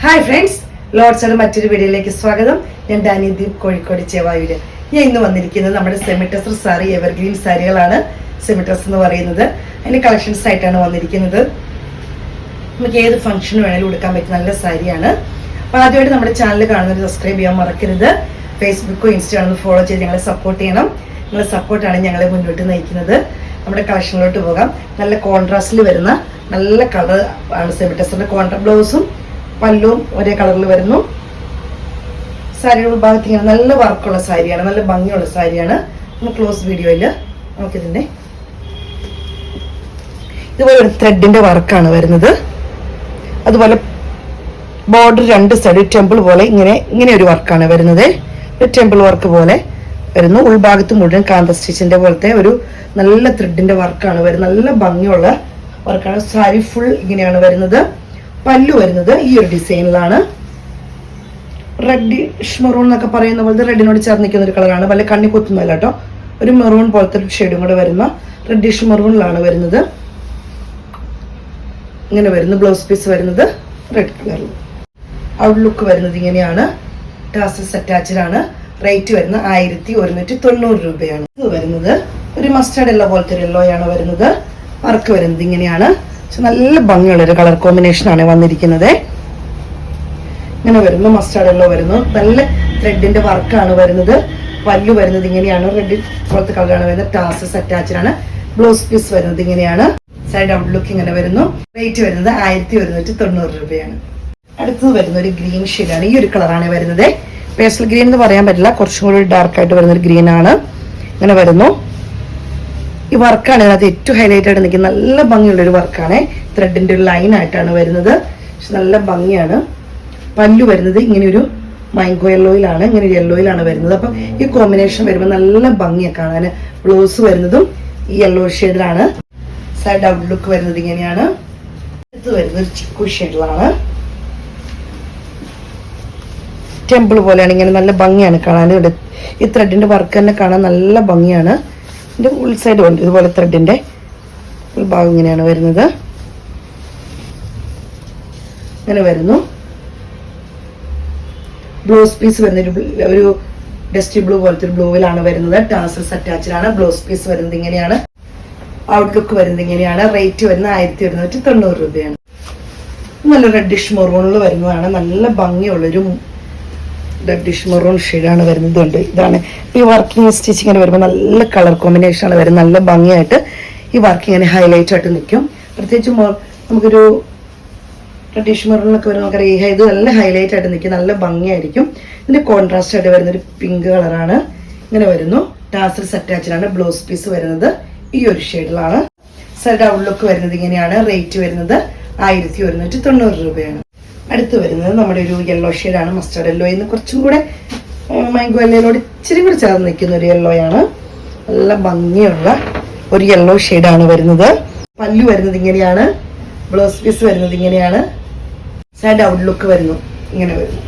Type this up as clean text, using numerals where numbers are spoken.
Hi friends, ലോഡ്സിന്റെ മറ്റൊരു വീഡിയോയിലേക്ക് സ്വാഗതം. ഞാൻ ഡാനിദീപ്, കോഴിക്കോട് ചേവായൂര്. ഞാൻ ഇന്ന് വന്നിരിക്കുന്നത് നമ്മുടെ സെമിറ്റസർ സാരി, എവർഗ്രീൻ സാരികളാണ്. സെമിറ്റസ് എന്ന് പറയുന്നത് അതിന്റെ കളക്ഷൻസ് ആയിട്ടാണ് വന്നിരിക്കുന്നത്. നമുക്ക് ഏത് ഫംഗ്ഷന് വേണമെങ്കിലും എടുക്കാൻ പറ്റുന്ന നല്ല സാരിയാണ്. അപ്പോൾ ആദ്യമായിട്ട് നമ്മുടെ ചാനൽ കാണുന്നത് സബ്സ്ക്രൈബ് ചെയ്യാൻ മറക്കരുത്. ഫേസ്ബുക്കോ ഇൻസ്റ്റാഗ്രാമോ ഫോളോ ചെയ്ത് ഞങ്ങളെ സപ്പോർട്ട് ചെയ്യണം. നിങ്ങളുടെ സപ്പോർട്ടാണ് ഞങ്ങളെ മുന്നോട്ട് നയിക്കുന്നത്. നമ്മുടെ കളക്ഷനിലോട്ട് പോകാം. നല്ല കോൺട്രാസ്റ്റിൽ വരുന്ന നല്ല കളർ ആണ് സെമിറ്റസറിന്റെ. കോൺട്രാ ബ്ലൗസും പല്ലും ഒരേ കളറിൽ വരുന്നു. സാരിയുടെ ഭാഗത്ത് ഇങ്ങനെ നല്ല വർക്കുള്ള സാരിയാണ്, നല്ല ഭംഗിയുള്ള സാരിയാണ്. ക്ലോസ് വീഡിയോയിൽ നമുക്കിതിന്റെ ഇതുപോലെ ഒരു ത്രെഡിന്റെ വർക്കാണ് വരുന്നത്. അതുപോലെ ബോർഡർ രണ്ട് സൈഡ് ടെമ്പിൾ പോലെ ഇങ്ങനെ ഒരു വർക്കാണ് വരുന്നത്. ഒരു ടെമ്പിൾ വർക്ക് പോലെ വരുന്നു. ഉൾഭാഗത്ത് മുഴുവൻ കാന്ത സ്റ്റിച്ചിന്റെ പോലത്തെ ഒരു നല്ല ത്രെഡിന്റെ വർക്കാണ് വരുന്നത്. നല്ല ഭംഗിയുള്ള വർക്കാണ്. സാരി ഫുൾ ഇങ്ങനെയാണ് വരുന്നത്. പല്ലു വരുന്നത് ഈ ഒരു ഡിസൈനിലാണ്. റെഡിഷ് മെറൂൺ എന്നൊക്കെ പറയുന്ന പോലത്തെ റെഡിനോട് ചേർന്ന് നിൽക്കുന്ന ഒരു കളറാണ്. വല്ല കണ്ണി കുത്തുന്നല്ല കേട്ടോ. ഒരു മെറൂൺ പോലത്തെ ഒരു ഷെയ്ഡും കൂടെ വരുന്ന റെഡിഷ് മെറൂണിലാണ് വരുന്നത്. ഇങ്ങനെ വരുന്നു. ബ്ലൗസ് പീസ് വരുന്നത് റെഡ് കളറിൽ. ഔട്ട്ലുക്ക് വരുന്നത് ഇങ്ങനെയാണ്. ടാസൽസ് അറ്റാച്ച്ഡ് ആണ്. റേറ്റ് വരുന്നത് 1190 രൂപയാണ്. ഇത് വരുന്നത് ഒരു മസ്റ്റർഡ് യെല്ലോ പോലത്തെ ഒരു യെല്ലോ ആണ് വരുന്നത്. വർക്ക് വരുന്നത് ഇങ്ങനെയാണ്. നല്ല ഭംഗിയുള്ളൊരു കളർ കോമ്പിനേഷൻ ആണ് വന്നിരിക്കുന്നത്. ഇങ്ങനെ വരുന്നു. മസ്റ്റർഡ് യെല്ലോ വരുന്നു. നല്ല ത്രെഡിന്റെ വർക്കാണ് വരുന്നത്. പല്ലു വരുന്നത് ഇങ്ങനെയാണ്. റെഡ് പോലത്തെ കളറാണ് വരുന്നത്. ടാസൽസ് അറ്റാച്ച്ഡ് ആണ്. ബ്ലൗസ് പീസ് വരുന്നത് ഇങ്ങനെയാണ്. സൈഡ് ഔട്ട്ലുക്ക് ഇങ്ങനെ വരുന്നു. റേറ്റ് വരുന്നത് 1190 രൂപയാണ്. അടുത്തത് വരുന്ന ഒരു ഗ്രീൻ ഷെയ്ഡാണ്. ഈ ഒരു കളറാണ് വരുന്നത്. പേസ്റ്റൽ ഗ്രീൻ എന്ന് പറയാൻ പറ്റില്ല, കുറച്ചും കൂടി ഡാർക്ക് ആയിട്ട് വരുന്ന ഒരു ഗ്രീൻ ആണ്. ഇങ്ങനെ വരുന്നു. ഈ വർക്കാണ് ഇതിനകത്ത് ഏറ്റവും ഹൈലൈറ്റ് ആയിട്ട് നിൽക്കുന്നത്. നല്ല ഭംഗിയുള്ളൊരു വർക്കാണ്. ത്രെഡിന്റെ ഒരു ലൈൻ ആയിട്ടാണ് വരുന്നത്. പക്ഷെ നല്ല ഭംഗിയാണ്. പല്ലു വരുന്നത് ഇങ്ങനെ ഒരു മാംഗോ യെല്ലോയിലാണ്, ഇങ്ങനെ ഒരു യെല്ലോയിലാണ് വരുന്നത്. അപ്പം ഈ കോമ്പിനേഷൻ വരുമ്പോൾ നല്ല ഭംഗിയൊക്കെ കാണാൻ. ബ്ലൗസ് വരുന്നതും ഈ യെല്ലോ ഷെയ്ഡിലാണ്. സൈഡ് ഔട്ട്ലുക്ക് വരുന്നത് ഇങ്ങനെയാണ്. ഇത് വരുന്നത് ഒരു ചിക്കു ഷെയ്ഡിലാണ്. ടെമ്പിൾ പോലെയാണ്. ഇങ്ങനെ നല്ല ഭംഗിയാണ് കാണാൻ. ഇവിടെ ഈ ത്രെഡിന്റെ വർക്ക് തന്നെ കാണാൻ നല്ല ഭംഗിയാണ്. ഇതിന്റെ ഉൾ സൈഡ് ഉണ്ട് ഇതുപോലെ ത്രെഡിന്റെ ഭാഗം ഇങ്ങനെയാണ് വരുന്നത്. ഇങ്ങനെ വരുന്നു. ബ്ലൗസ് പീസ് വരുന്ന ഒരു ഡസ്റ്റി ബ്ലൂ പോലത്തെ ഒരു ബ്ലൂവിലാണ് വരുന്നത്. ടാസൽസ് അറ്റാച്ച്ഡ് ആണ്. ബ്ലൗസ് പീസ് വരുന്നത് ഇങ്ങനെയാണ്. ഔട്ട്ലുക്ക് വരുന്നത് ഇങ്ങനെയാണ്. റേറ്റ് വരുന്നത് 1190 രൂപയാണ്. നല്ല റെഡിഷ് മെറൂണിൽ വരുന്നതാണ്. നല്ല ഭംഗിയുള്ളൊരു റെഡിഷ് മെറൂൺ ഷെയ്ഡാണ് വരുന്നത്. ഇതാണ് ഈ വർക്കിംഗ് സ്റ്റിച്ച് ഇങ്ങനെ വരുമ്പോൾ നല്ല കളർ കോമ്പിനേഷൻ ആണ് വരുന്നത്. നല്ല ഭംഗിയായിട്ട് ഈ വർക്ക് ഇങ്ങനെ ഹൈലൈറ്റ് ആയിട്ട് നിൽക്കും. പ്രത്യേകിച്ച് നമുക്കൊരു റെഡിഷ് മെറൂണിലൊക്കെ വരുമ്പോൾ നമുക്കറിയാം ഇത് നല്ല ഹൈലൈറ്റ് ആയിട്ട് നിൽക്കും. നല്ല ഭംഗിയായിരിക്കും. ഇതിന്റെ കോൺട്രാസ്റ്റ് ആയിട്ട് വരുന്ന ഒരു പിങ്ക് കളറാണ്. ഇങ്ങനെ വരുന്നു. ടാസൽസ് അറ്റാച്ച്ഡ് ആണ്. ബ്ലൗസ് പീസ് വരുന്നത് ഈ ഒരു ഷെയ്ഡിലാണ്. സൈഡ് ഔട്ട്ലുക്ക് വരുന്നത് ഇങ്ങനെയാണ്. റേറ്റ് വരുന്നത് 1190 രൂപയാണ്. അടുത്ത് വരുന്നത് നമ്മുടെ ഒരു യെല്ലോ ഷെയ്ഡാണ്. മസ്റ്റർഡ് യെല്ലോ എന്ന് കുറച്ചും കൂടെ മാംഗോ യെല്ലോയോട് ഇച്ചിരി കൂടി ചേർന്ന് നിൽക്കുന്ന ഒരു യെല്ലോയാണ്. നല്ല ഭംഗിയുള്ള ഒരു യെല്ലോ ഷെയ്ഡാണ് വരുന്നത്. പല്ലു വരുന്നത് ഇങ്ങനെയാണ്. ബ്ലൗസ് പീസ് വരുന്നത് ഇങ്ങനെയാണ്. സൈഡ് ഔട്ട്ലുക്ക് വരുന്നു ഇങ്ങനെ വരുന്നു.